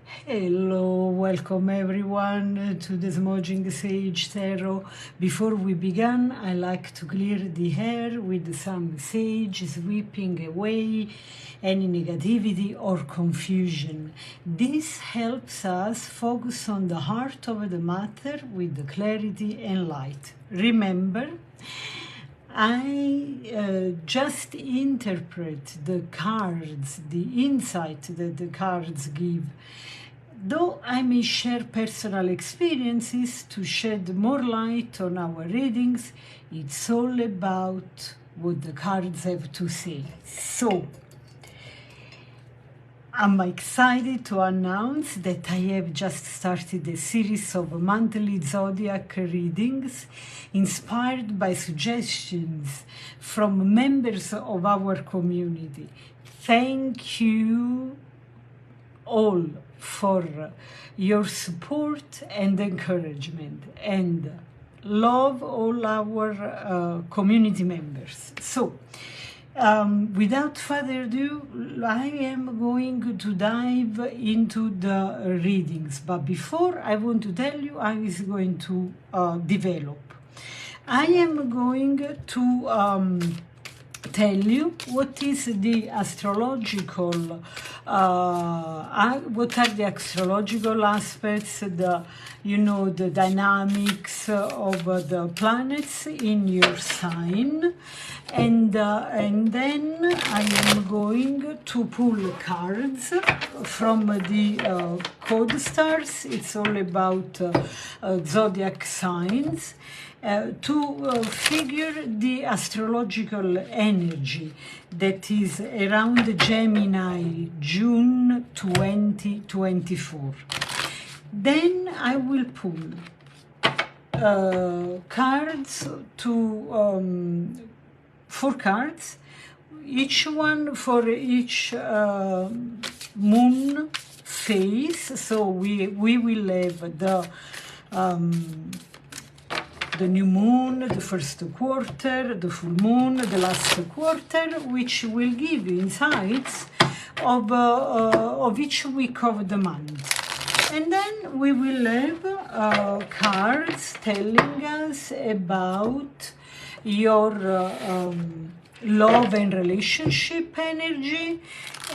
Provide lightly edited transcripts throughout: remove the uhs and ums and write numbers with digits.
Hello, welcome everyone to the Smudging Sage Tarot. Before we begin, I like to clear the air with some sage, sweeping away any negativity or confusion. This helps us focus on the heart of the matter with clarity and light. Remember, I just interpret the cards, the insight that the cards give. Though I may share personal experiences to shed more light on our readings, it's all about what the cards have to say. So, I'm excited to announce that I have just started a series of monthly zodiac readings inspired by suggestions from members of our community. Thank you all for your support and encouragement, and love all our community members. So, without further ado, I am going to dive into the readings. But before, I want to tell you how it's going to develop. I am going to tell you what is the astrological, what are the astrological aspects, the dynamics of the planets in your sign, and then I am going to pull cards from the code stars. It's all about zodiac signs. To figure the astrological energy that is around Gemini, June 2024. Then I will pull cards to 4 cards, each one for each moon phase. So we will have the new moon, the first quarter, the full moon, the last quarter, which will give you insights of each week of the month. And then we will have cards telling us about your love and relationship energy,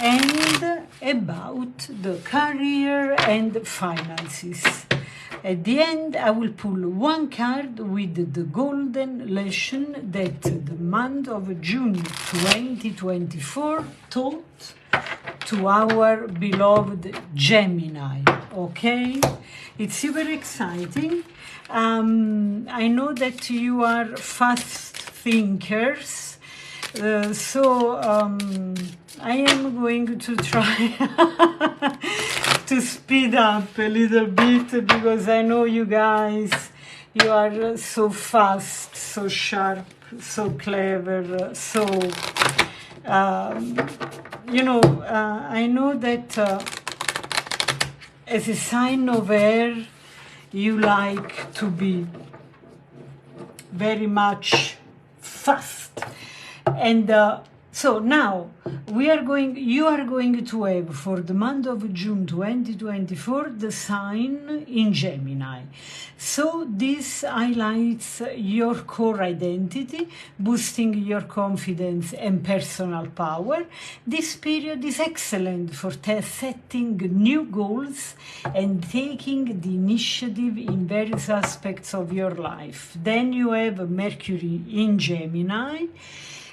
and about the career and finances. At the end, I will pull 1 card with the golden lesson that the month of June 2024 taught to our beloved Gemini. Okay? It's super exciting. I know that you are fast thinkers, so I am going to try to speed up a little bit, because I know you guys, you are so fast, so sharp, so clever, so, I know that as a sign of air, you like to be very much fast. And so now you are going to have for the month of June 2024 the sign in Gemini. So this highlights your core identity, boosting your confidence and personal power. This period is excellent for setting new goals and taking the initiative in various aspects of your life. Then you have Mercury in Gemini,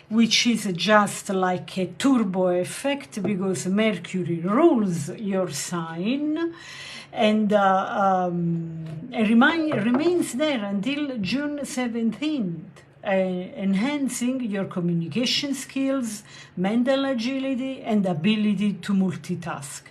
which is just like a turbo effect, because Mercury rules your sign and remains there until June 17th, enhancing your communication skills, mental agility, and ability to multitask.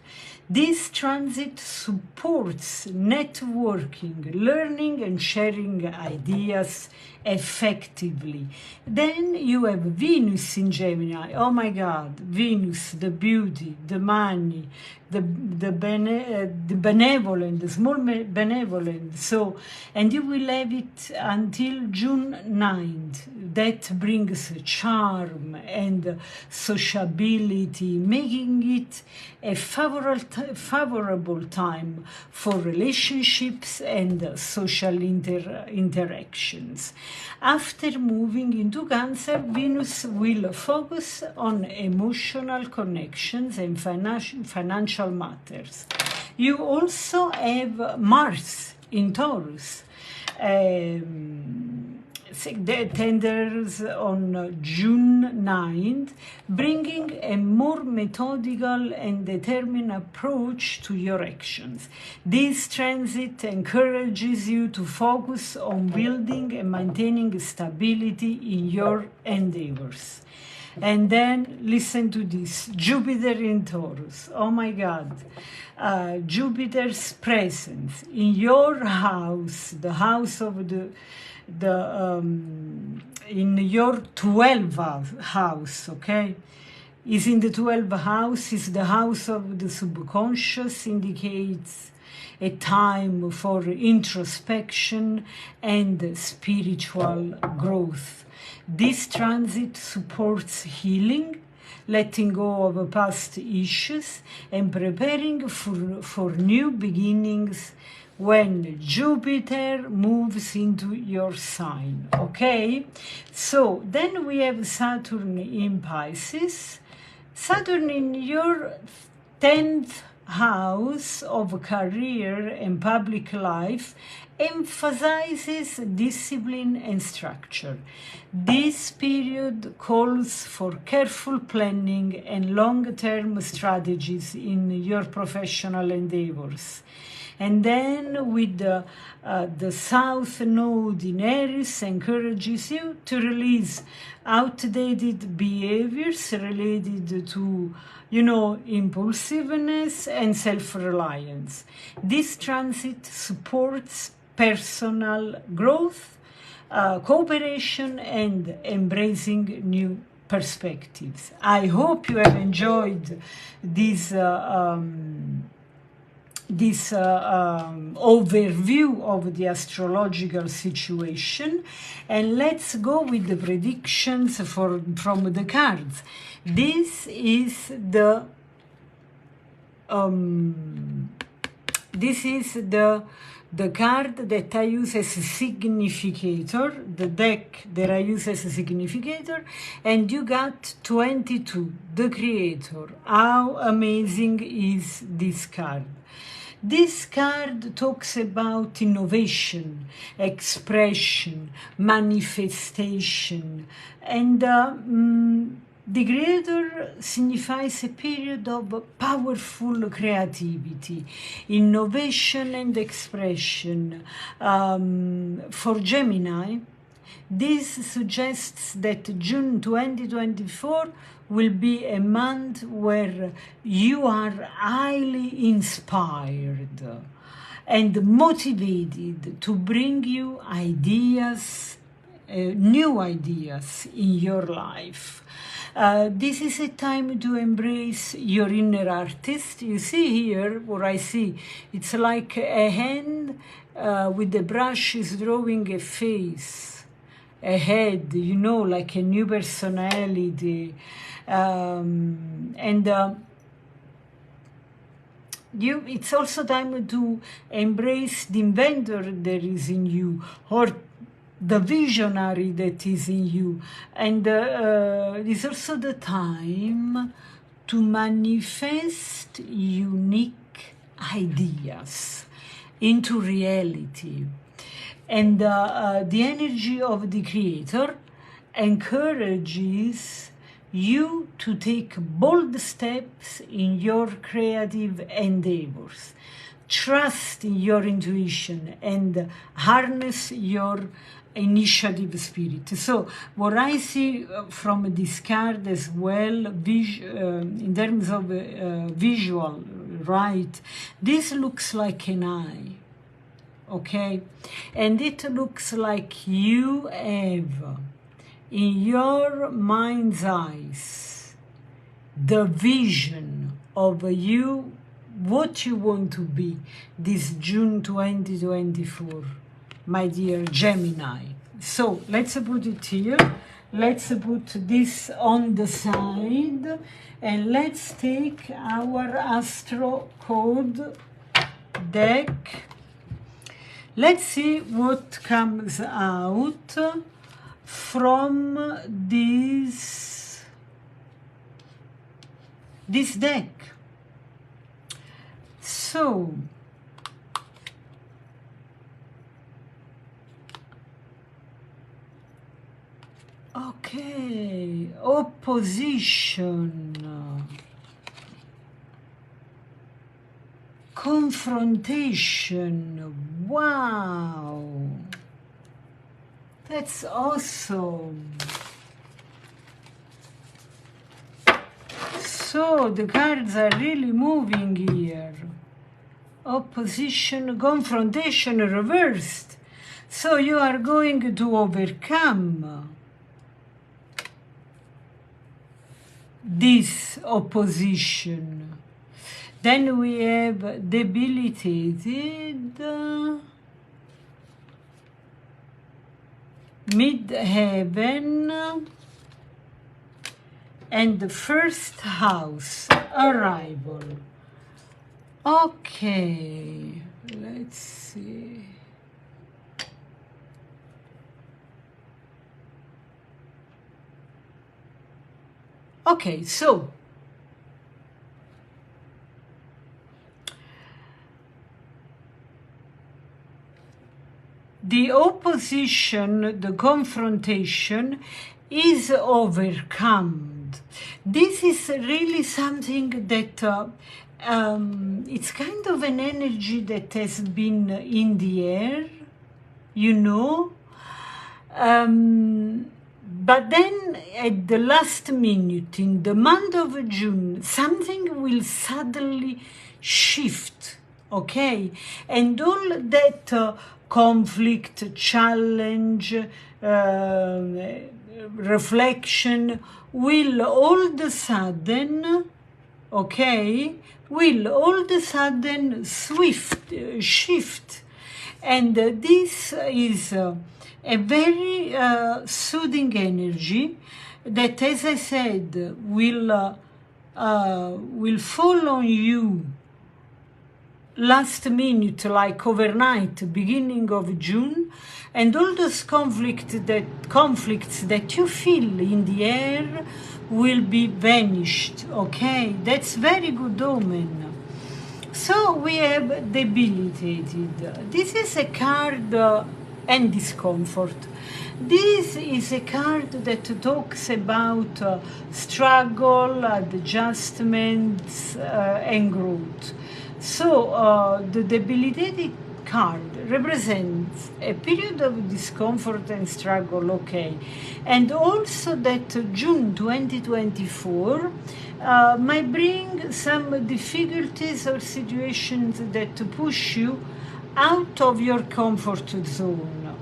This transit supports networking, learning, and sharing ideas effectively. Then you have Venus in Gemini. Oh my God, Venus, the beauty, the money, the benevolent, the small benevolent. So, and you will have it until June 9th. mind that brings charm and sociability, making it a favorable time for relationships and social interactions. After moving into Cancer, Venus will focus on emotional connections and financial matters. You also have Mars in Taurus. That enters on June 9th, bringing a more methodical and determined approach to your actions. This transit encourages you to focus on building and maintaining stability in your endeavors. And then listen to this, Jupiter in Taurus. Oh my God. Jupiter's presence in your house, the house of in your 12th house, okay, is in the 12th house, is the house of the subconscious, indicates a time for introspection and spiritual growth. This transit supports healing, letting go of past issues, and preparing for new beginnings when Jupiter moves into your sign, okay? So then we have Saturn in Pisces. Saturn in your 10th house of career and public life emphasizes discipline and structure. This period calls for careful planning and long-term strategies in your professional endeavors. And then with the South Node in Aries encourages you to release outdated behaviors related to, impulsiveness and self-reliance. This transit supports personal growth, cooperation, and embracing new perspectives. I hope you have enjoyed this overview of the astrological situation, and let's go with the predictions from the cards. This is the card that I use as a significator, the deck that I use as a significator, and you got 22, the creator. How amazing is this card? This card talks about innovation, expression, manifestation, and the creator signifies a period of powerful creativity, innovation, and expression. For Gemini, this suggests that June 2024 will be a month where you are highly inspired and motivated to bring you ideas, new ideas in your life. This is a time to embrace your inner artist. You see here, what I see, it's like a hand with the brush is drawing a face, a head, like a new personality. It's also time to embrace the inventor that is in you, or the visionary that is in you. And it's also the time to manifest unique ideas into reality. And the energy of the creator encourages you to take bold steps in your creative endeavors. Trust in your intuition and harness your initiative spirit. So what I see from this card as well, in terms of visual, right, this looks like an eye, okay? And it looks like you have in your mind's eyes the vision of you, what you want to be this June 2024, my dear Gemini. so let's put it here. Let's put this on the side, and let's take our Astro Code deck. Let's see what comes out from this deck. So, okay, opposition, confrontation. Wow, that's awesome. So the cards are really moving here. Opposition, confrontation reversed. So you are going to overcome this opposition. Then we have debilitated, mid-heaven, and the first house, arrival. Okay, let's see. Okay, so the opposition, the confrontation, is overcome. This is really something that it's kind of an energy that has been in the air, you know. But then at the last minute, in the month of June, something will suddenly shift, okay? And all that conflict, challenge, reflection will all of a sudden, okay, will all of a sudden shift. And this is a very soothing energy that, as I said, will fall on you last minute, like overnight, beginning of June, and all those conflicts that you feel in the air will be vanished, okay? That's very good omen. So we have debilitated. This is a card and discomfort. This is a card that talks about struggle, adjustments, and growth. So the debilitated card represents a period of discomfort and struggle, okay, and also that June 2024 might bring some difficulties or situations that push you out of your comfort zone.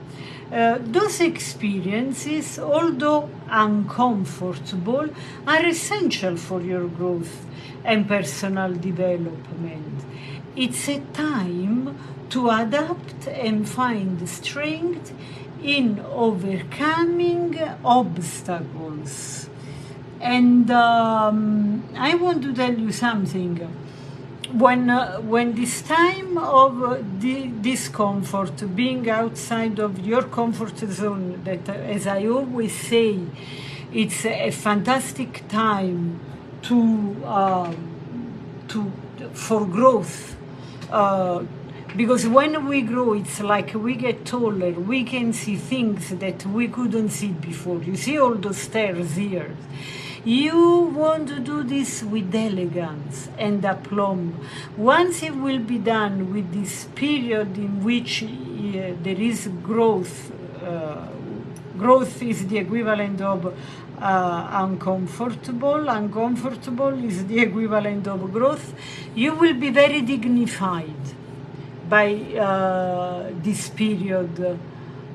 Those experiences, although uncomfortable, are essential for your growth and personal development. It's a time to adapt and find strength in overcoming obstacles. And I want to tell you something. When this time of discomfort, being outside of your comfort zone, that, as I always say, it's a fantastic time for growth. Because when we grow, it's like we get taller, we can see things that we couldn't see before. You see all those stairs here. You want to do this with elegance and aplomb. Once it will be done with this period in which there is growth, growth is the equivalent of uncomfortable, uncomfortable is the equivalent of growth, you will be very dignified by this period,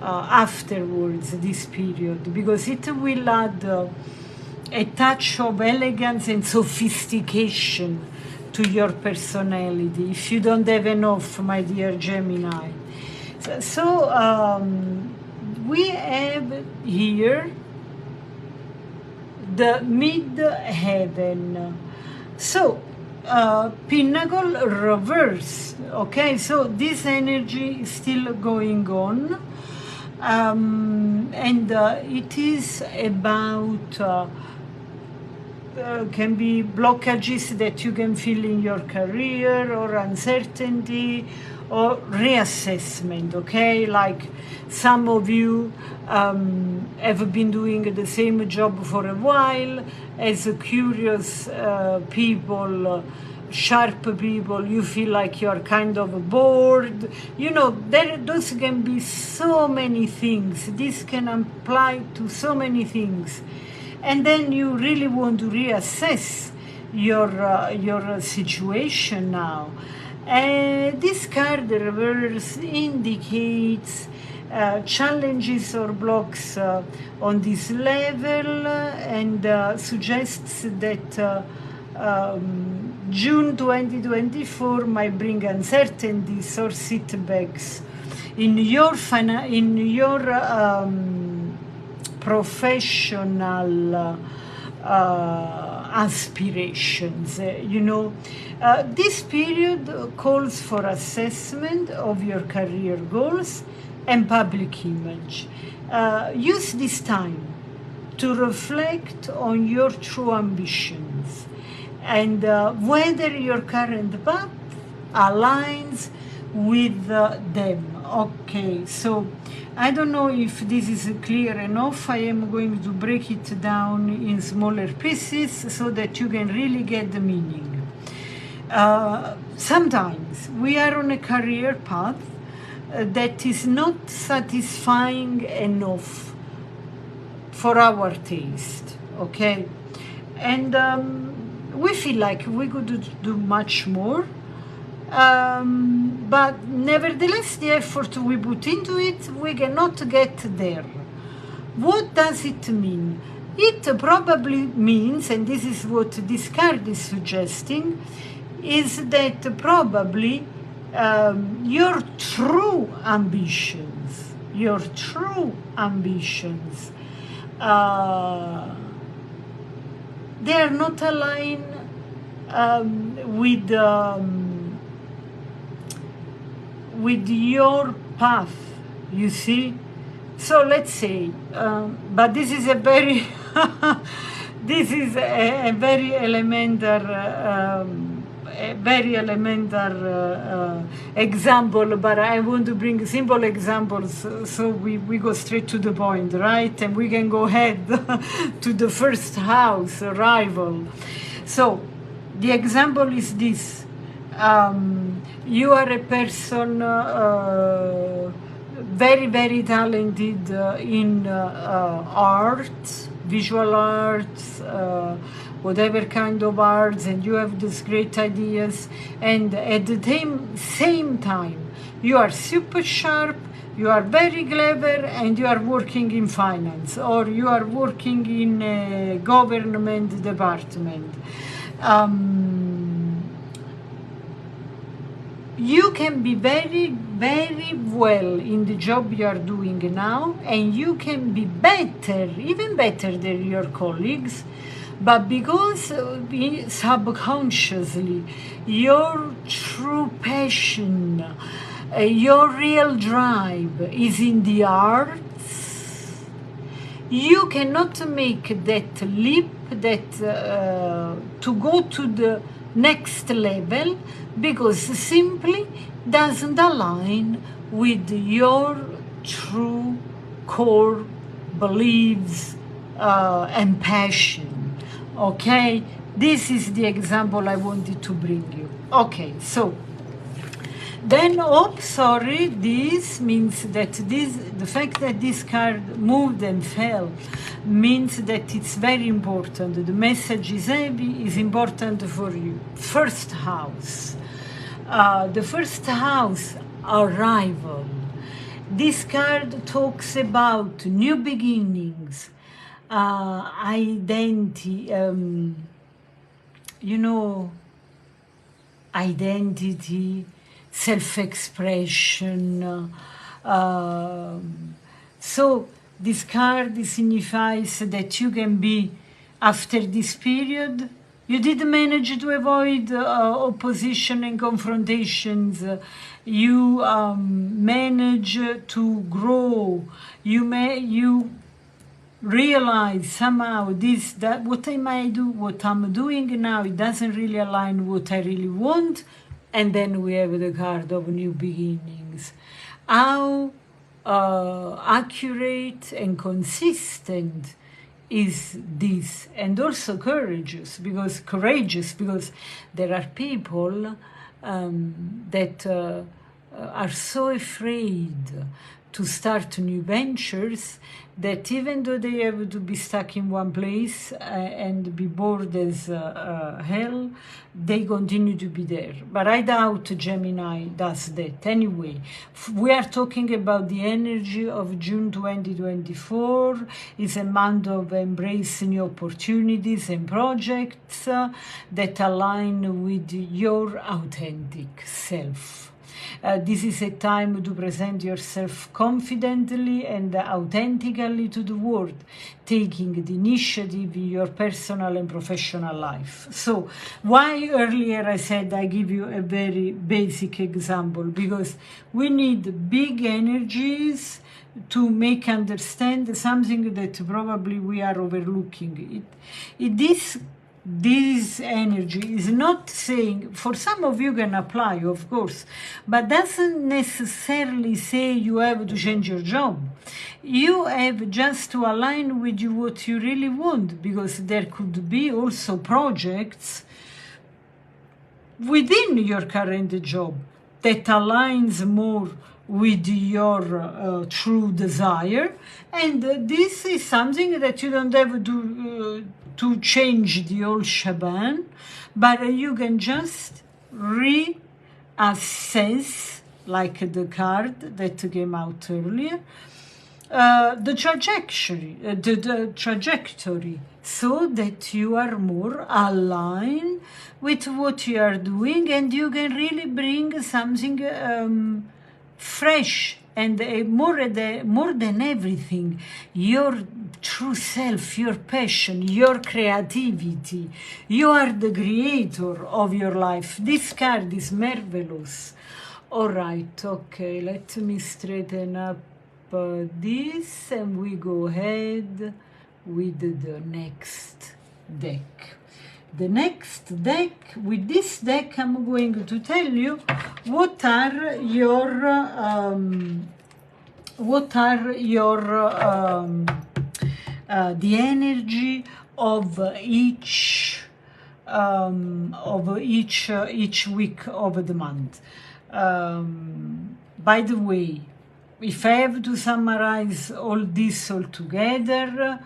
afterwards, this period, because it will add a touch of elegance and sophistication to your personality, if you don't have enough, my dear Gemini. So we have here the mid-heaven. So, pinnacle reverse, okay? So this energy is still going on. And it is about can be blockages that you can feel in your career, or uncertainty, or reassessment, okay? Like some of you have been doing the same job for a while. As a curious people, sharp people, you feel like you're kind of bored. You know, those can be so many things. This can apply to so many things. And then you really want to reassess your situation now. This card reverse indicates challenges or blocks on this level, and suggests that June 2024 might bring uncertainties or setbacks in your professional aspirations. This period calls for assessment of your career goals and public image. Use this time to reflect on your true ambitions and whether your current path aligns with them. Okay, so I don't know if this is clear enough. I am going to break it down in smaller pieces so that you can really get the meaning. Sometimes we are on a career path that is not satisfying enough for our taste, okay? And we feel like we could do much more. But nevertheless, the effort we put into it, we cannot get there. What does it mean? It probably means, and this is what this card is suggesting, is that probably your true ambitions, they are not aligned with your path, you see. So let's say, but this is a very this is a very elemental example, but I want to bring simple examples so we go straight to the point, right? And we can go ahead to the first house arrival. So the example is this. You are a person very, very talented in art, visual arts, whatever kind of arts, and you have these great ideas, and at the same time you are super sharp, you are very clever, and you are working in finance, or you are working in a government department. You can be very, very well in the job you are doing now, and you can be better, even better than your colleagues, but because subconsciously your true passion, your real drive is in the arts, you cannot make that leap, to go to the next level, because simply doesn't align with your true core beliefs and passion. Okay, this is the example I wanted to bring you. Okay, so then, this means that the fact that this card moved and fell means that it's very important. The message is heavy, is important for you. First house. The first house, arrival. This card talks about new beginnings, identity, identity, self-expression, So this card signifies that you can be, after this period, you did manage to avoid opposition and confrontations. You manage to grow. You realize somehow that what what I'm doing now, it doesn't really align what I really want. And then we have the card of new beginnings. How accurate and consistent is this, and also courageous because there are people that are so afraid to start new ventures that even though they have to be stuck in one place and be bored as hell, they continue to be there. But I doubt Gemini does that. Anyway, we are talking about the energy of June 2024. It's a month of embracing new opportunities and projects that align with your authentic self. This is a time to present yourself confidently and authentically to the world, taking the initiative in your personal and professional life. So, why earlier I said I give you a very basic example? Because we need big energies to make understand something that probably we are overlooking. This energy is not saying, for some of you can apply, of course, but doesn't necessarily say you have to change your job. You have just to align with what you really want, because there could be also projects within your current job that aligns more with your true desire, and this is something that you don't have to change the whole shebang, but you can just reassess, like the card that came out earlier, the trajectory, so that you are more aligned with what you are doing, and you can really bring something fresh and more than everything, your true self, your passion, your creativity. You are the creator of your life. This card is marvelous. All right, okay, let me straighten up this, and we go ahead with the next deck. The next deck, with this deck, I'm going to tell you what are your the energy of each week of the month. By the way, if I have to summarize all this all together,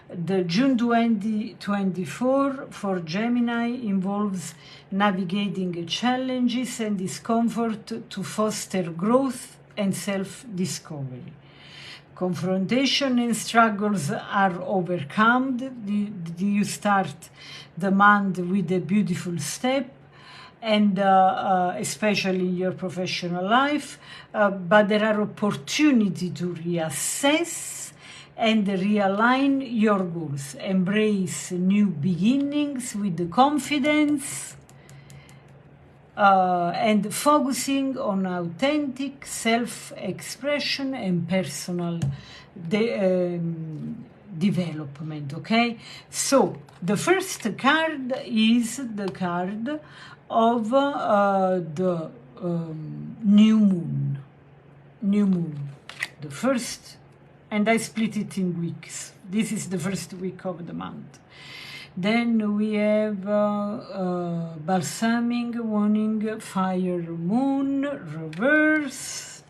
the June 2024 for Gemini involves navigating challenges and discomfort to foster growth and self-discovery. Confrontation and struggles are overcome. You start the month with a beautiful step, and especially in your professional life, but there are opportunities to reassess and realign your goals. Embrace new beginnings with the confidence and focusing on authentic self-expression and personal development, okay? So, the first card is the card of the new moon. New moon. The first, and I split it in weeks. This is the first week of the month. Then we have balsaming, warning, fire, moon, reversed.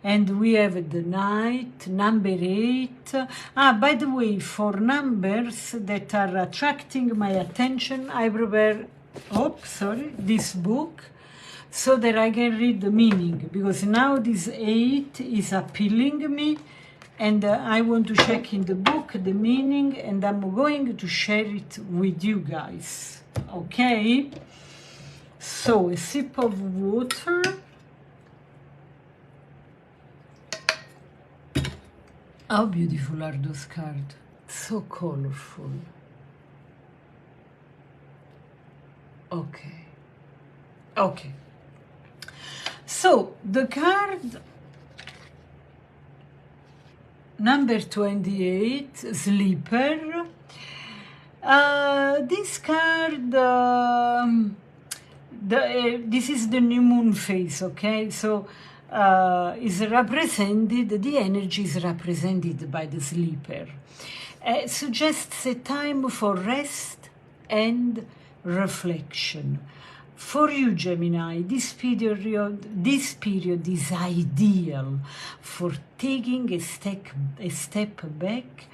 And we have the night, number 8. By the way, for numbers that are attracting my attention, I prepare, this book, so that I can read the meaning, because now this 8 is appealing me, and I want to check in the book the meaning, and I'm going to share it with you guys, okay? So, a sip of water. How beautiful are those cards? So colorful. Okay. Okay. So the card number 28, Sleeper. This card, this is the new moon phase, okay? So is represented, the energy is represented by the sleeper. Suggests a time for rest and reflection. For you, Gemini, this period is ideal for taking a step back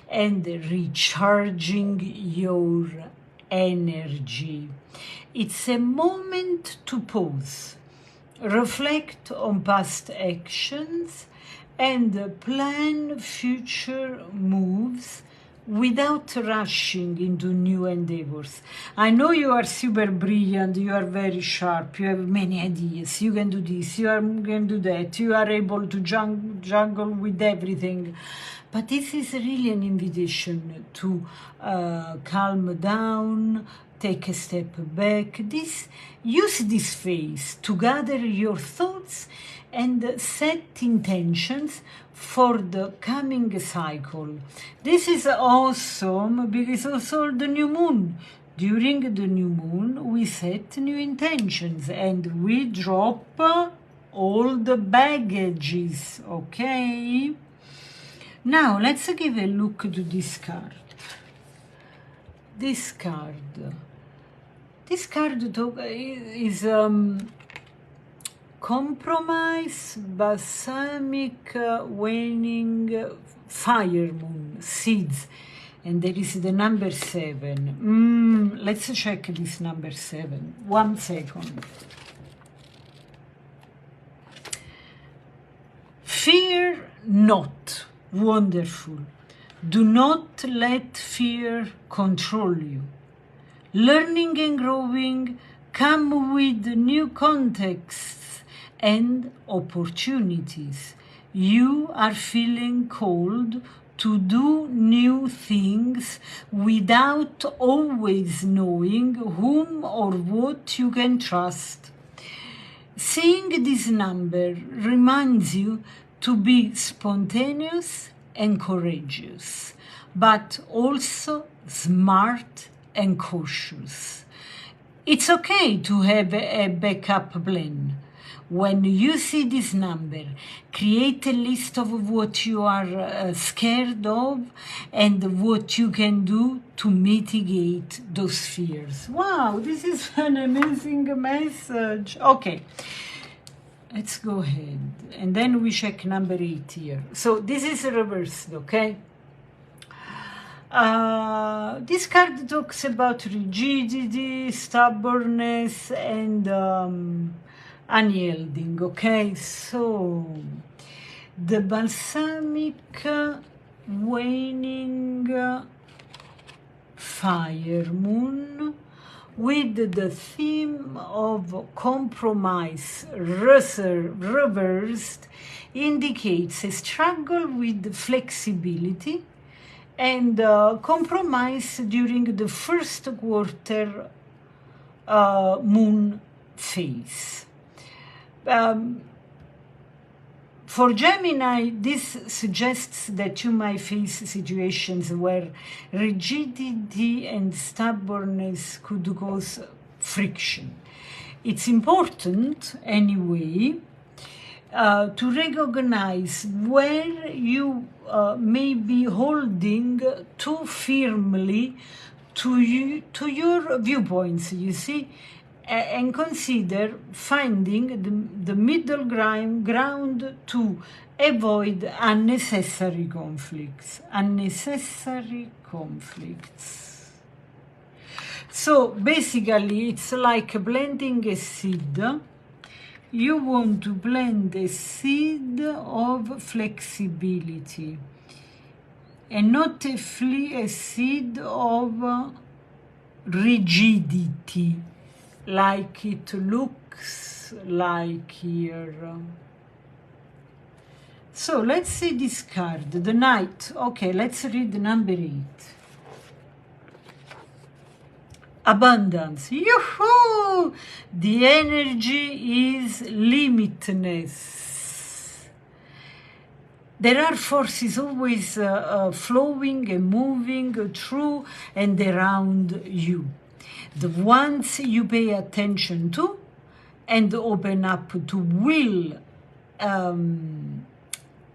and recharging your energy. It's a moment to pause, reflect on past actions, and plan future moves without rushing into new endeavors. I know you are super brilliant, you are very sharp, you have many ideas, you can do this, you can do that, you are able to juggle with everything. But this is really an invitation to calm down, take a step back. Use this phase to gather your thoughts and set intentions for the coming cycle. This is awesome because also the new moon. During the new moon, we set new intentions and we drop all the baggages, okay? Now, let's give a look to this card. This card is compromise, balsamic, waning, fire moon, seeds. And there is the number 7. Let's check this number 7. 1 second. Fear not. Wonderful. Do not let fear control you. Learning and growing come with new contexts and opportunities. You are feeling called to do new things without always knowing whom or what you can trust. Seeing this number reminds you to be spontaneous and courageous, but also smart and cautious. It's okay to have a backup plan. When you see this number, create a list of what you are scared of and what you can do to mitigate those fears. Wow, this is an amazing message. Okay, let's go ahead. And then we check number 8 here. So this is reversed, okay? This card talks about rigidity, stubbornness, and unyielding, okay? So the balsamic, waning, fire moon with the theme of compromise reversed indicates a struggle with flexibility and compromise during the first quarter moon phase. For Gemini, this suggests that you might face situations where rigidity and stubbornness could cause friction. It's important, anyway, to recognize where you may be holding too firmly to your viewpoints, you see, and consider finding the middle ground to avoid unnecessary conflicts. So basically, it's like blending a seed. You want to blend a seed of flexibility and not a seed of rigidity, like it looks like here. So let's see this card, the Knight. Okay, let's read the number 8. Abundance. Yoo-hoo! The energy is limitless. There are forces always flowing and moving through and around you. The ones you pay attention to and open up to will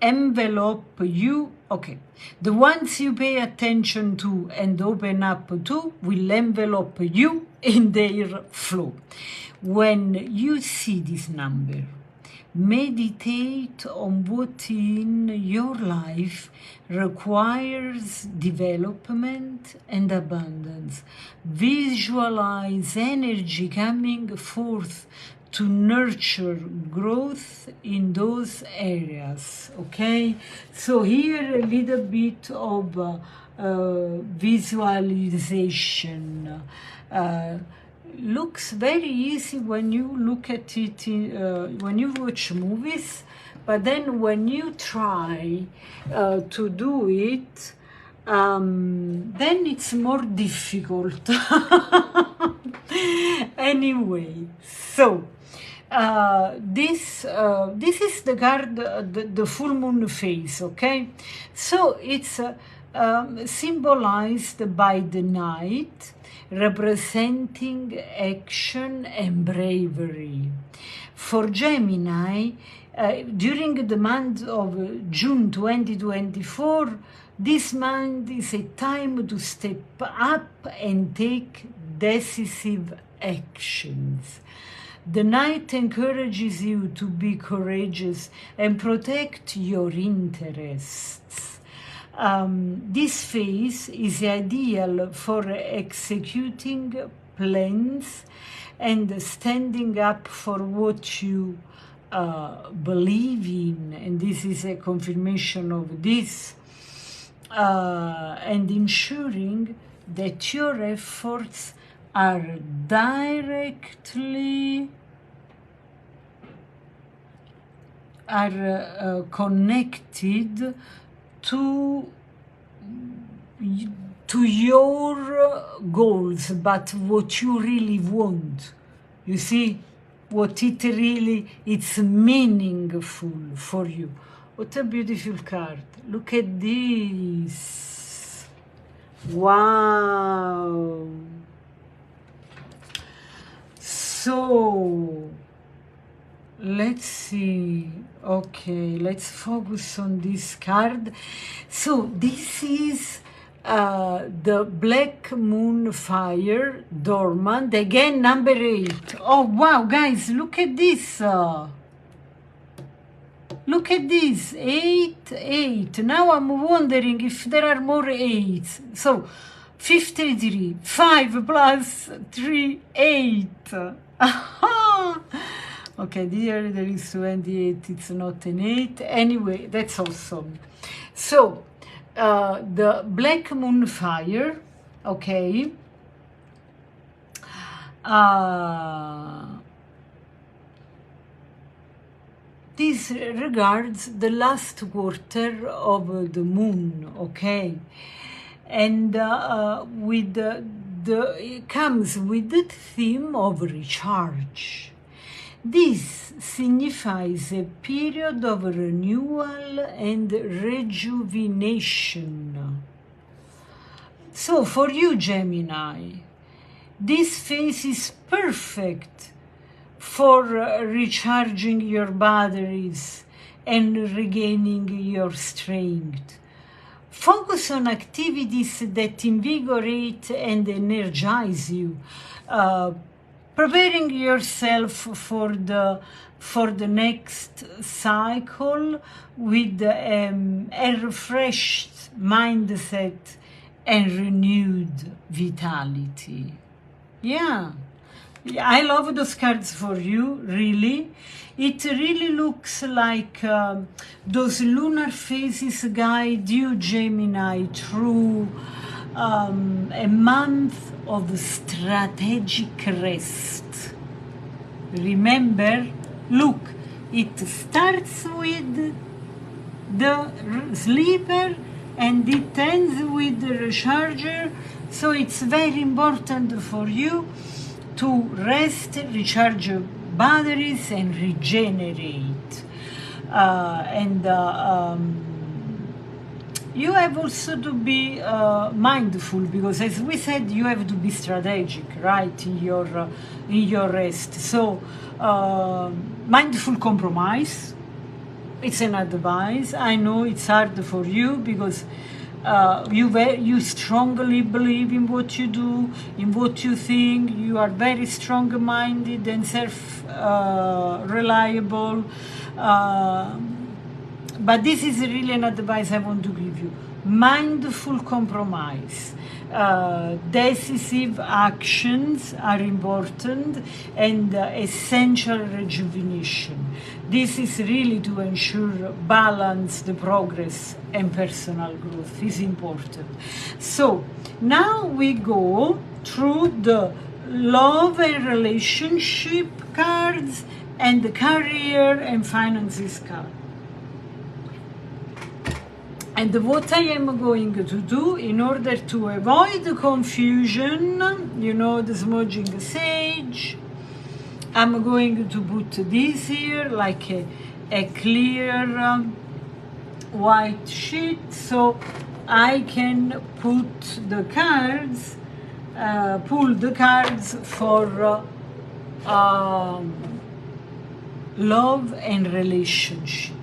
envelope you. Okay, the ones you pay attention to and open up to will envelope you in their flow. When you see this number, meditate on what in your life requires development and abundance. Visualize energy coming forth to nurture growth in those areas. Okay, so here a little bit of visualization. Looks very easy when you look at it when you watch movies, but then when you try to do it, then it's more difficult. Anyway, so this is the card, the full moon phase. Okay, so it's symbolized by the Knight, representing action and bravery. For Gemini, during the month of June 2024, this month is a time to step up and take decisive actions. The Knight encourages you to be courageous and protect your interests. This phase is ideal for executing plans and standing up for what you believe in, and this is a confirmation of this, and ensuring that your efforts are directly connected to your goals, but what you really want. You see, what it's meaningful for you. What a beautiful card. Look at this. Wow. So let's see. Okay, let's focus on this card. So this is the Black Moon Fire Dormant, again number 8. Oh wow, guys, look at this. Look at this, 8. Now I'm wondering if there are more 8s. So 53, 5 plus 3, 8. Okay, there is 28, it's not an 8. Anyway, that's awesome. So, the Black Moon Fire, okay, this regards the last quarter of the moon, okay, and it comes with the theme of recharge. This signifies a period of renewal and rejuvenation. So for you, Gemini, this phase is perfect for recharging your batteries and regaining your strength. Focus on activities that invigorate and energize you, preparing yourself for the next cycle with a refreshed mindset and renewed vitality. Yeah, I love those cards for you, really. It really looks like those lunar phases guide you, Gemini, through a month of strategic rest. Remember, look, it starts with the sleeper, and it ends with the recharger. So it's very important for you to rest, recharge your batteries, and regenerate. You have also to be mindful, because as we said, you have to be strategic, right, in your rest. So mindful compromise, it's an advice. I know it's hard for you, because you strongly believe in what you do, in what you think. You are very strong-minded and self-reliable. But this is really an advice I want to give you. Mindful compromise. Decisive actions are important, and essential rejuvenation. This is really to ensure balance, the progress, and personal growth is important. So now we go through the love and relationship cards and the career and finances card. And what I am going to do, in order to avoid the confusion, the smudging sage, I'm going to put this here like a clear white sheet, so I can put the cards, pull the cards for love and relationship.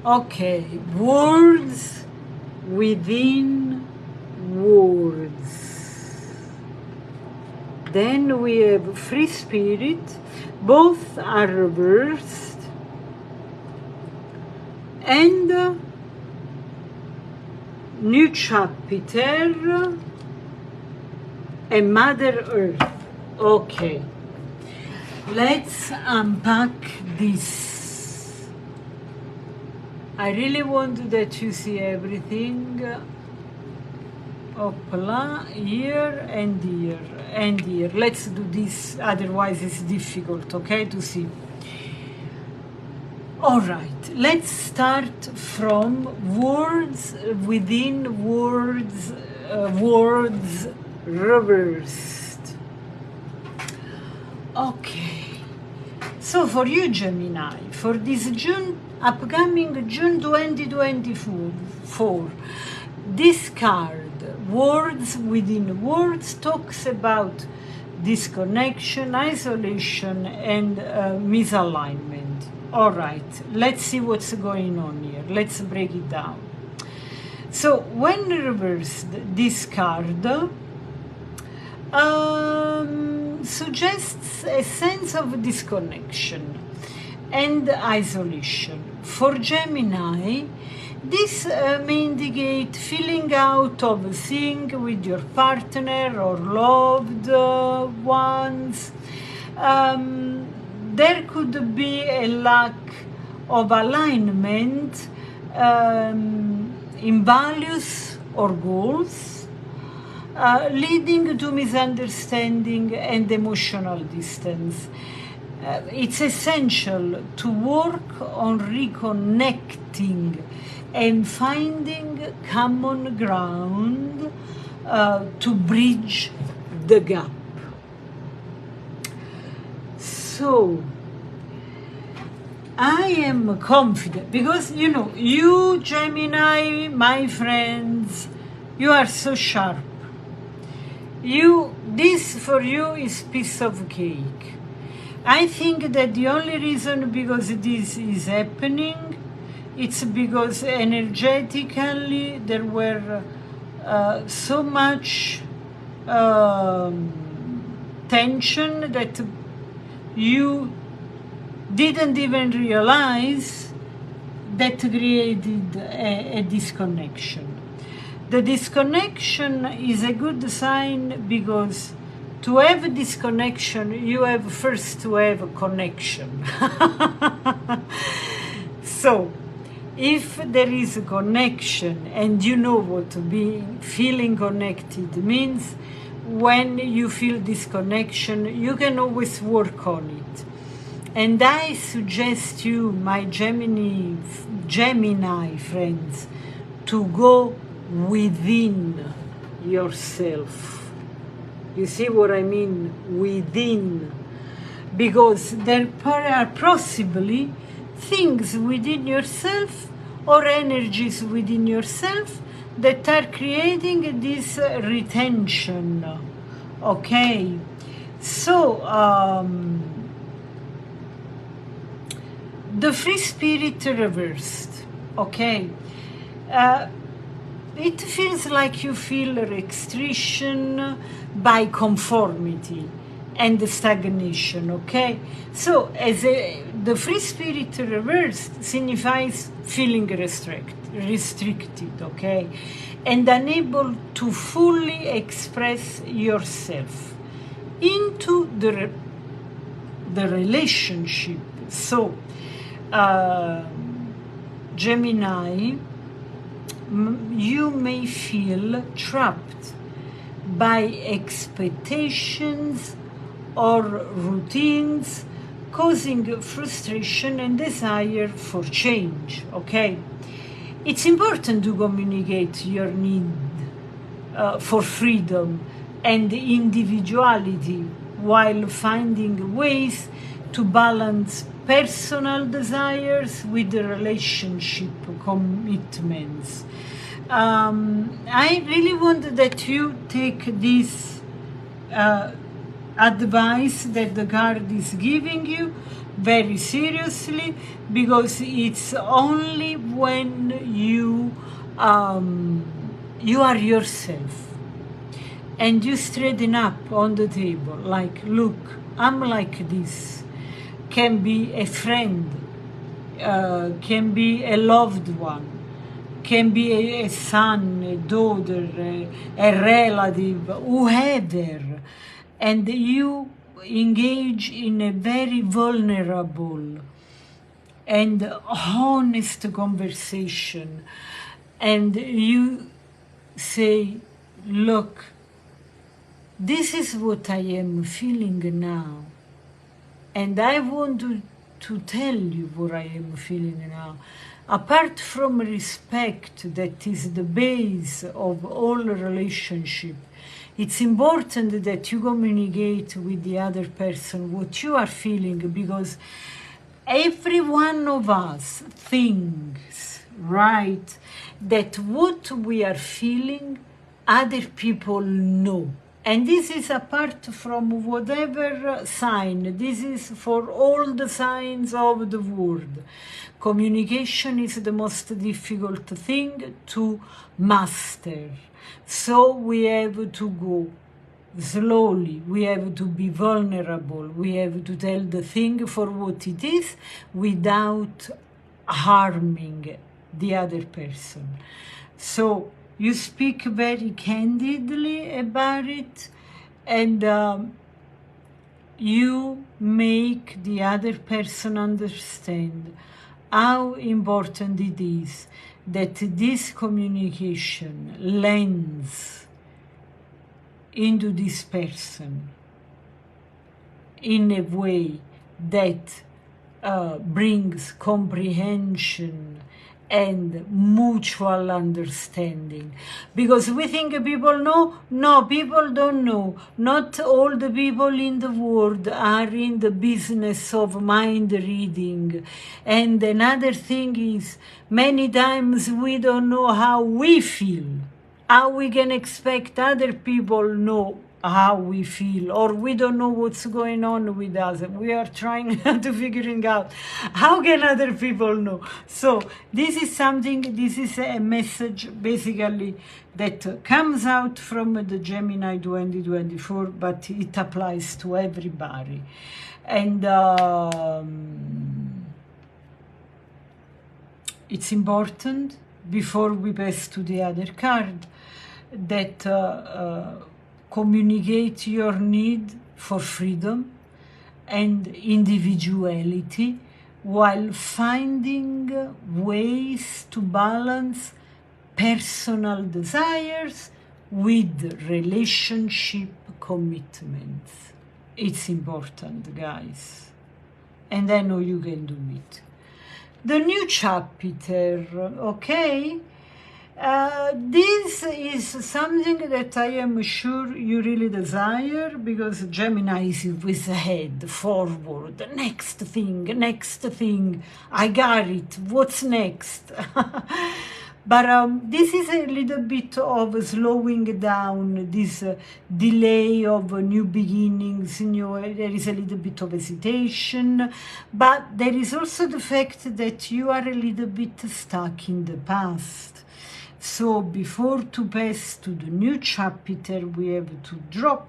Okay, words within words. Then we have free spirit. Both are reversed. And new chapter and Mother Earth. Okay, let's unpack this. I really want that you see everything. Opla, here and here and here. Let's do this, otherwise it's difficult, okay, to see. All right, let's start from words within words, words reversed. Okay, so for you, Gemini, for this upcoming June 2024, this card, words within words, talks about disconnection, isolation, and misalignment. All right, let's see what's going on here. Let's break it down. So when reversed, this card suggests a sense of disconnection and isolation. For Gemini, this may indicate feeling out of sync with your partner or loved ones. There could be a lack of alignment in values or goals, leading to misunderstanding and emotional distance. It's essential to work on reconnecting and finding common ground to bridge the gap. So, I am confident, because you Gemini, my friends, you are so sharp. This for you is piece of cake. I think that the only reason because this is happening, it's because energetically there were so much tension that you didn't even realize, that created a disconnection. The disconnection is a good sign, because to have a disconnection, you have first to have a connection. So, if there is a connection and you know what feeling connected means, when you feel disconnection, you can always work on it. And I suggest you, my Gemini friends, to go within yourself. You see what I mean? Within. Because there are possibly things within yourself or energies within yourself that are creating this retention. Okay? So, the free spirit reversed. Okay? It feels like you feel restriction by conformity and stagnation, okay? So, the free spirit reversed signifies feeling restricted, okay? And unable to fully express yourself into the relationship. So, Gemini, you may feel trapped by expectations or routines, causing frustration and desire for change, okay? It's important to communicate your need for freedom and individuality while finding ways to balance personal desires with the relationship commitments. I really want that you take this advice that the card is giving you very seriously, because it's only when you are yourself and you straighten up on the table, like, look, I'm like this. Can be a friend, can be a loved one, can be a son, a daughter, a relative, whoever, and you engage in a very vulnerable and honest conversation, and you say, look, this is what I am feeling now, and I want to tell you what I am feeling now. Apart from respect, that is the base of all relationship, it's important that you communicate with the other person what you are feeling, because every one of us thinks, right, that what we are feeling, other people know. And this is apart from whatever sign. This is for all the signs of the world. Communication is the most difficult thing to master. So we have to go slowly. We have to be vulnerable. We have to tell the thing for what it is without harming the other person. So you speak very candidly about it, and you make the other person understand how important it is that this communication lands into this person in a way that brings comprehension and mutual understanding. Because we think people know. No, people don't know. Not all the people in the world are in the business of mind reading. And another thing is, many times we don't know how we feel. How we can expect other people know how we feel, or we don't know what's going on with us. We are trying to figuring out how can other people know. So this is a message basically that comes out from the Gemini 2024, but it applies to everybody. And it's important, before we pass to the other card, that communicate your need for freedom and individuality while finding ways to balance personal desires with relationship commitments. It's important, guys. and I know you can do it. The new chapter, okay? This is something that I am sure you really desire, because Gemini is with the head forward, next thing, I got it, what's next? But this is a little bit of slowing down, this delay of new beginnings. There is a little bit of hesitation, but there is also the fact that you are a little bit stuck in the past. So before to pass to the new chapter, we have to drop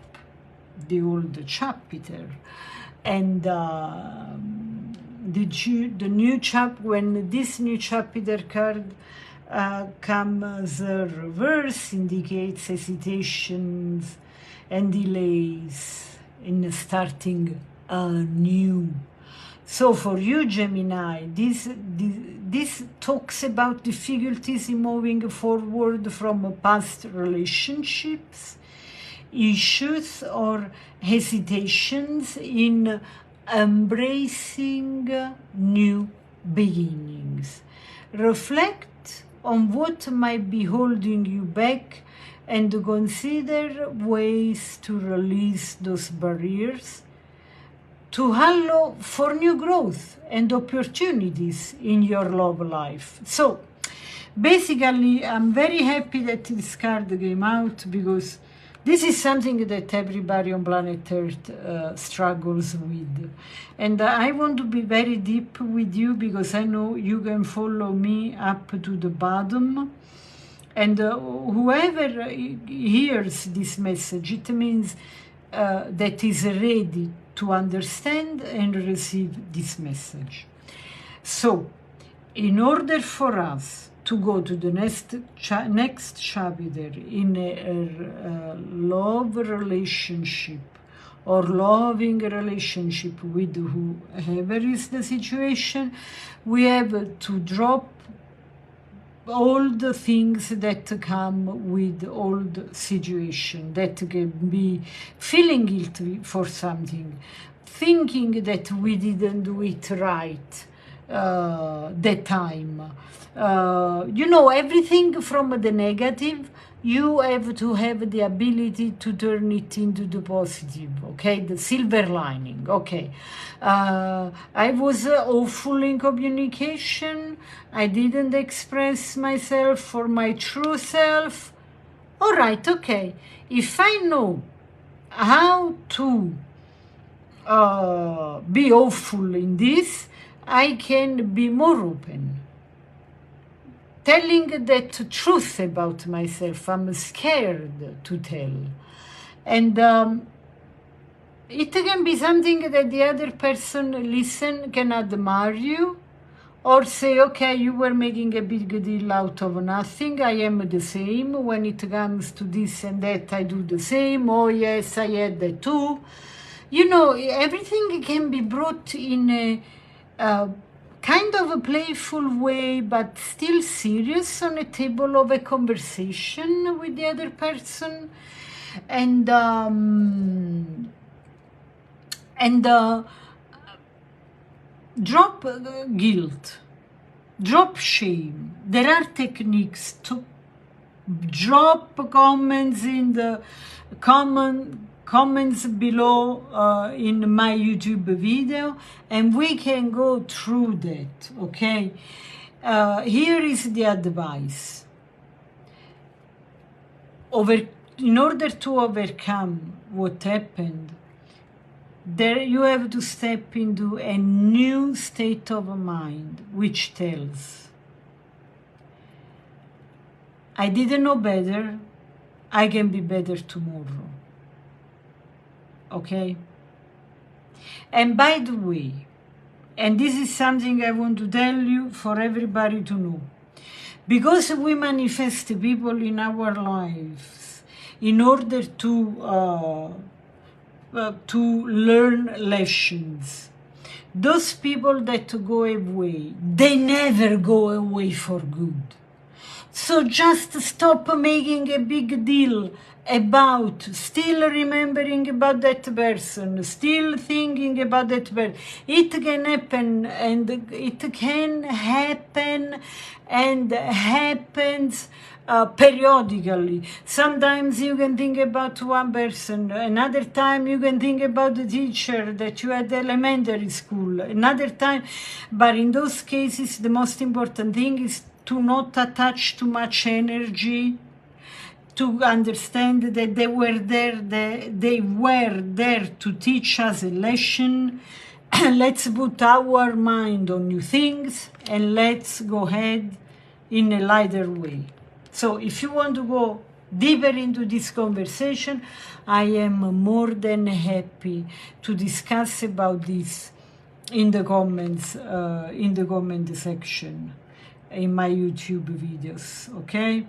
the old chapter. And the new chapter, when this new chapter card comes reverse, indicates hesitations and delays in starting new. So for you, Gemini, this talks about difficulties in moving forward from past relationships, issues, or hesitations in embracing new beginnings. Reflect on what might be holding you back and consider ways to release those barriers, to allow for new growth and opportunities in your love life. So basically, I'm very happy that this card came out, because this is something that everybody on planet Earth struggles with. And I want to be very deep with you, because I know you can follow me up to the bottom. And whoever hears this message, it means that is ready to understand and receive this message. So, in order for us to go to the next chapter in a love relationship or loving relationship with whoever is the situation, we have to drop all the things that come with old situation, that can be feeling guilty for something, thinking that we didn't do it right that time. Everything from the negative, you have to have the ability to turn it into the positive, okay? The silver lining, okay? I was awful in communication. I didn't express myself for my true self. All right, okay. If I know how to be awful in this, I can be more open. Telling that truth about myself, I'm scared to tell. And it can be something that the other person can admire you, or say, okay, you were making a big deal out of nothing. I am the same. When it comes to this and that, I do the same. Oh, yes, I had that too. Everything can be brought in a kind of a playful way, but still serious, on a table of a conversation with the other person. And drop guilt, drop shame. There are techniques to drop comments in the comments below in my YouTube video, and we can go through that, okay? Here is the advice. In order to overcome what happened, you have to step into a new state of mind, which tells, I didn't know better, I can be better tomorrow. Okay? And by the way, and this is something I want to tell you for everybody to know, because we manifest people in our lives in order to learn lessons. Those people that go away, they never go away for good. So just stop making a big deal about still remembering about that person, still thinking about that person. It can happen, and it can happen and happens periodically. Sometimes you can think about one person, another time you can think about the teacher that you had elementary school, another time. But in those cases, the most important thing is to not attach too much energy, to understand that they were there to teach us a lesson. Let's put our mind on new things and let's go ahead in a lighter way. So if you want to go deeper into this conversation, I am more than happy to discuss about this in the comments, in the comment section, in my YouTube videos, okay?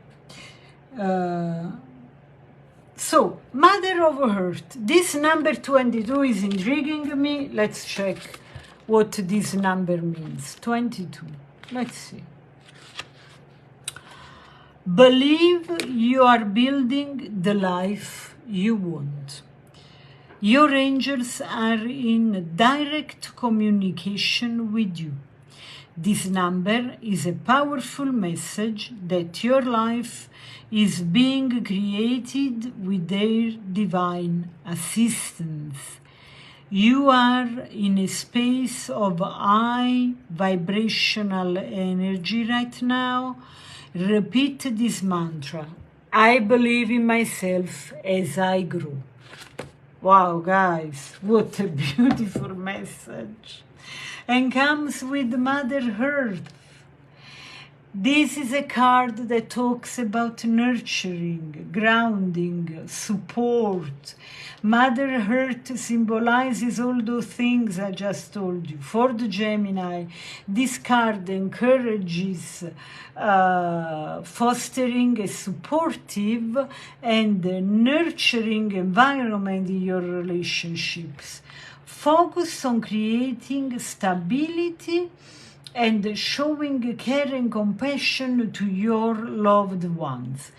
So, Mother of Earth, this number 22 is intriguing me. Let's check what this number means. 22, let's see. Believe you are building the life you want. Your angels are in direct communication with you. This number is a powerful message that your life is being created with their divine assistance. You are in a space of high vibrational energy right now. Repeat this mantra. I believe in myself as I grow. Wow, guys, what a beautiful message. And comes with Mother Earth. This is a card that talks about nurturing, grounding, support. Mother Earth symbolizes all those things I just told you. For the Gemini, this card encourages fostering a supportive and nurturing environment in your relationships. Focus on creating stability and showing care and compassion to your loved ones.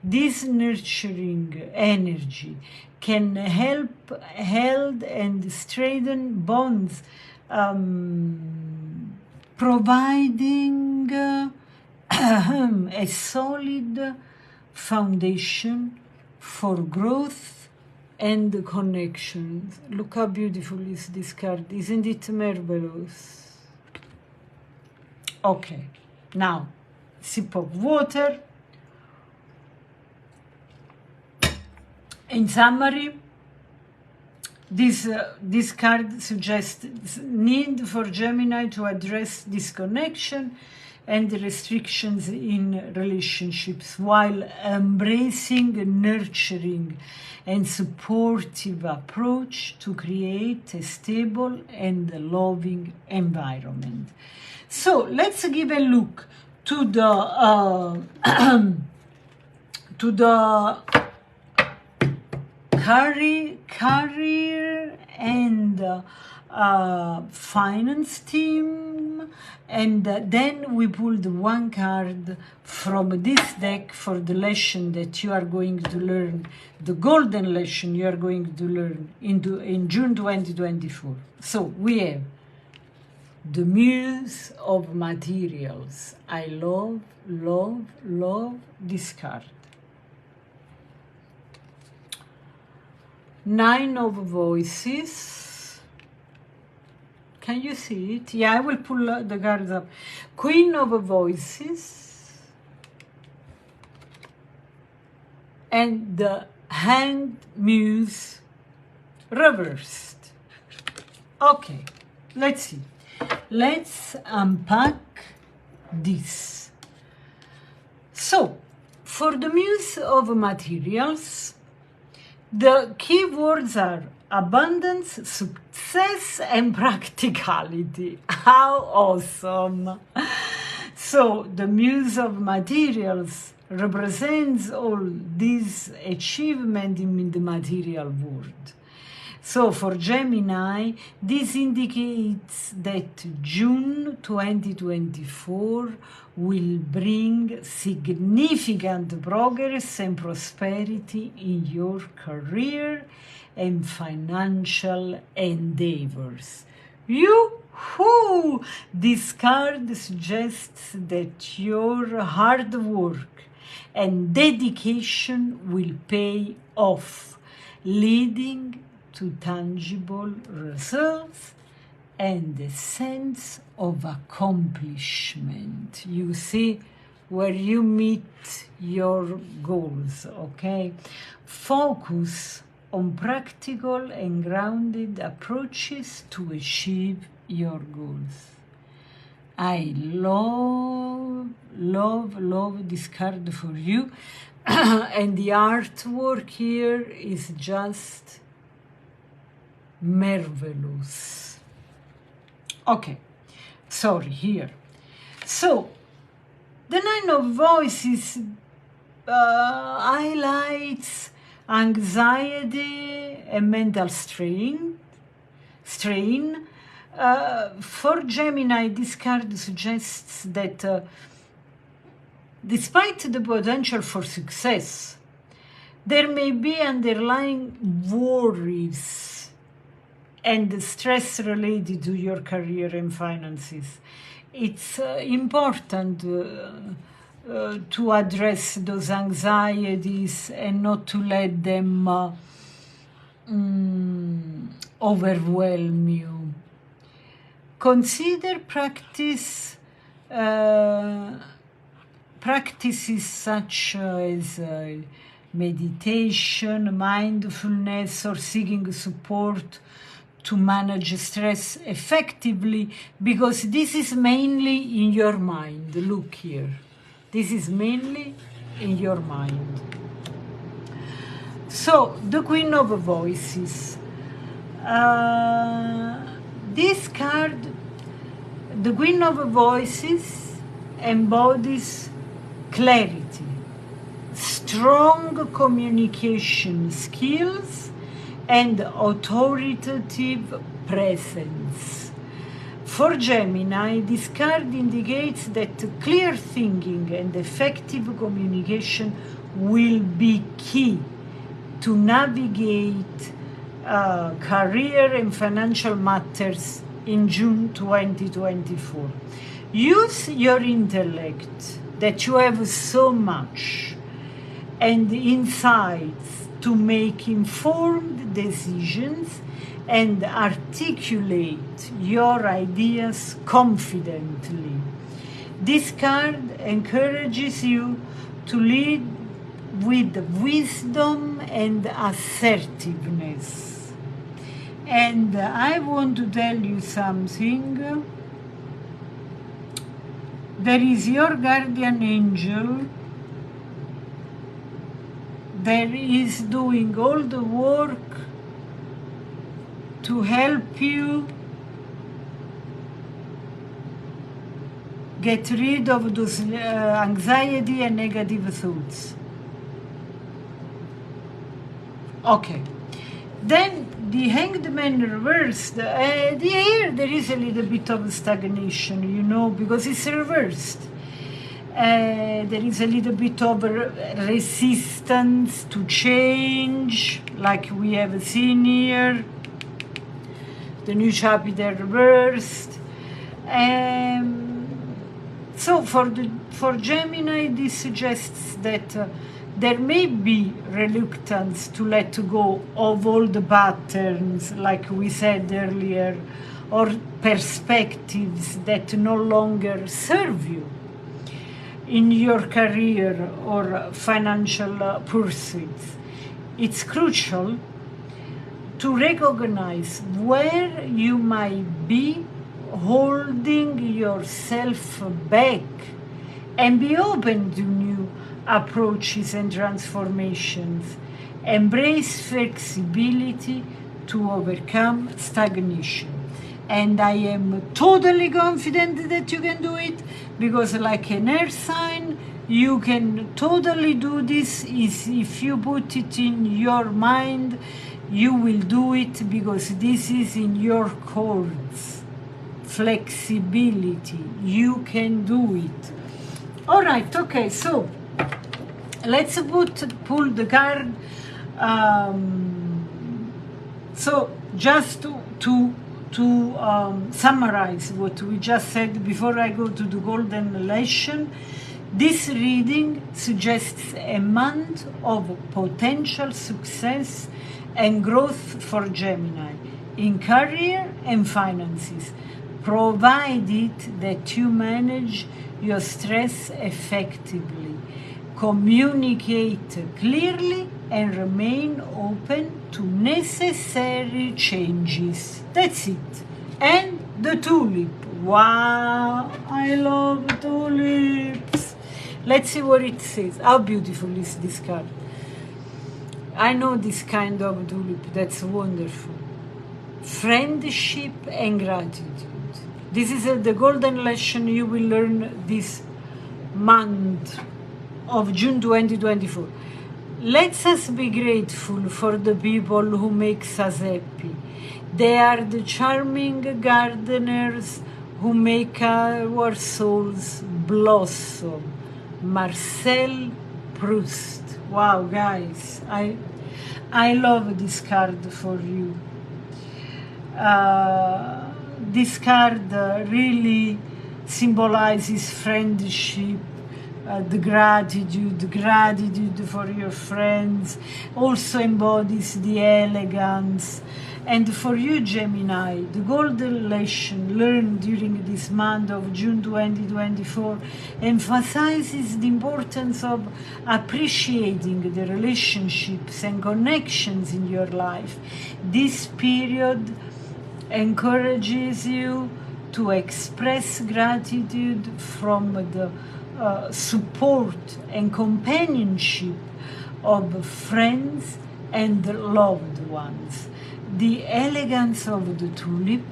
This nurturing energy can help heal and strengthen bonds, providing a solid foundation for growth and connections. Look how beautiful is this card. Isn't it marvelous? Okay, now, sip of water. In summary, this card suggests need for Gemini to address disconnection and restrictions in relationships while embracing a nurturing and supportive approach to create a stable and loving environment. So let's give a look to the career and finance team, and then we pulled one card from this deck for the lesson that you are going to learn, the golden lesson you are going to learn in June 2024. So we have the Muse of Materials. I love, love, love this card. Nine of Voices. Can you see it? Yeah, I will pull the cards up. Queen of Voices. And the Hanged Muse reversed. Okay, let's see. Let's unpack this. So, for the Muse of Materials, the key words are abundance, success, and practicality. How awesome! So, the Muse of Materials represents all these achievements in the material world. So for Gemini, this indicates that June 2024 will bring significant progress and prosperity in your career and financial endeavors. Yoo-hoo! This card suggests that your hard work and dedication will pay off, leading to tangible results and a sense of accomplishment. You see, where you meet your goals, okay? Focus on practical and grounded approaches to achieve your goals. I love this card for you. And the artwork here is just marvelous. Okay, sorry, here. So, the Nine of Voices highlights anxiety and mental strain. For Gemini, this card suggests that despite the potential for success, there may be underlying worries and stress related to your career and finances. It's important to address those anxieties and not to let them overwhelm you. Consider practices such as meditation, mindfulness, or seeking support to manage stress effectively, because this is mainly in your mind. Look here. This is mainly in your mind. So, the Queen of Voices. This card, the Queen of Voices, embodies clarity, strong communication skills, and authoritative presence. For Gemini, this card indicates that clear thinking and effective communication will be key to navigate career and financial matters in June 2024. Use your intellect that you have so much and insights to make informed decisions and articulate your ideas confidently. This card encourages you to lead with wisdom and assertiveness. And I want to tell you something. There is your guardian angel that is doing all the work to help you get rid of those anxiety and negative thoughts. Okay. Then the Hanged Man reversed. Here there is a little bit of stagnation, you know, because it's reversed. There is a little bit of resistance to change, like we have seen here. The new chapter reversed. So for Gemini, this suggests that there may be reluctance to let go of all the patterns, like we said earlier, or perspectives that no longer serve you in your career or financial pursuits. It's crucial to recognize where you might be holding yourself back and be open to new approaches and transformations. Embrace flexibility to overcome stagnation. And I am totally confident that you can do it, because like an air sign, you can totally do this if you put it in your mind, you will do it because this is in your chords. Flexibility, you can do it. All right, okay, so let's pull the card. So just to summarize what we just said before I go to the golden lesson, this reading suggests a month of potential success and growth for Gemini in career and finances, provided that you manage your stress effectively, communicate clearly, and remain open to necessary changes. That's it. And the tulip. Wow, I love tulips. Let's see what it says. How beautiful is this card? I know this kind of tulip. That's wonderful. Friendship and gratitude. This is the golden lesson you will learn this month of June 2024. Let us be grateful for the people who make us happy. They are the charming gardeners who make our souls blossom. Marcel Proust. Wow, guys, I love this card for you. This card really symbolizes friendship, the gratitude for your friends, also embodies the elegance. And for you, Gemini, the golden lesson learned during this month of June 2024 emphasizes the importance of appreciating the relationships and connections in your life. This period encourages you to express gratitude from the support and companionship of friends and loved ones. The elegance of the tulip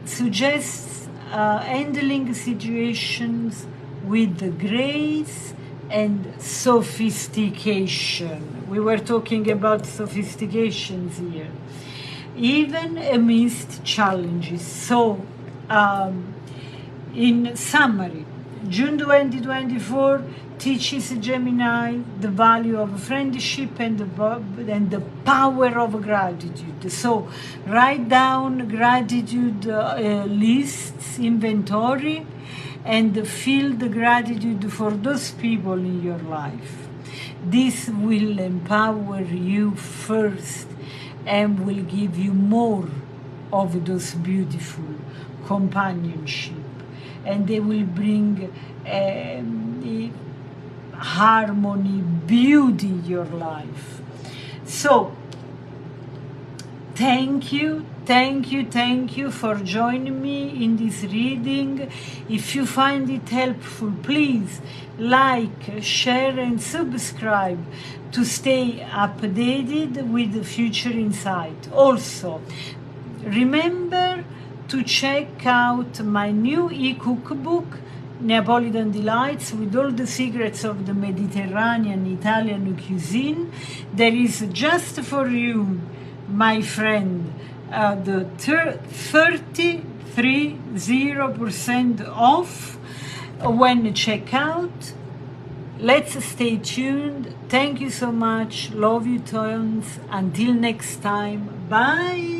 suggests handling situations with grace and sophistication. We were talking about sophistications here, even amidst challenges. So, in summary, June 2024 teaches Gemini the value of friendship and the power of gratitude. So write down gratitude lists, inventory, and feel the gratitude for those people in your life. This will empower you first and will give you more of those beautiful companionship, and they will bring harmony, beauty in your life. So thank you for joining me in this reading. If you find it helpful, please like, share, and subscribe to stay updated with the future insight. Also, remember to check out my new e-cookbook, Neapolitan Delights, with all the secrets of the Mediterranean Italian cuisine. There is just for you, my friend, the 30% off when check out. Let's stay tuned. Thank you so much. Love you tons. Until next time. Bye.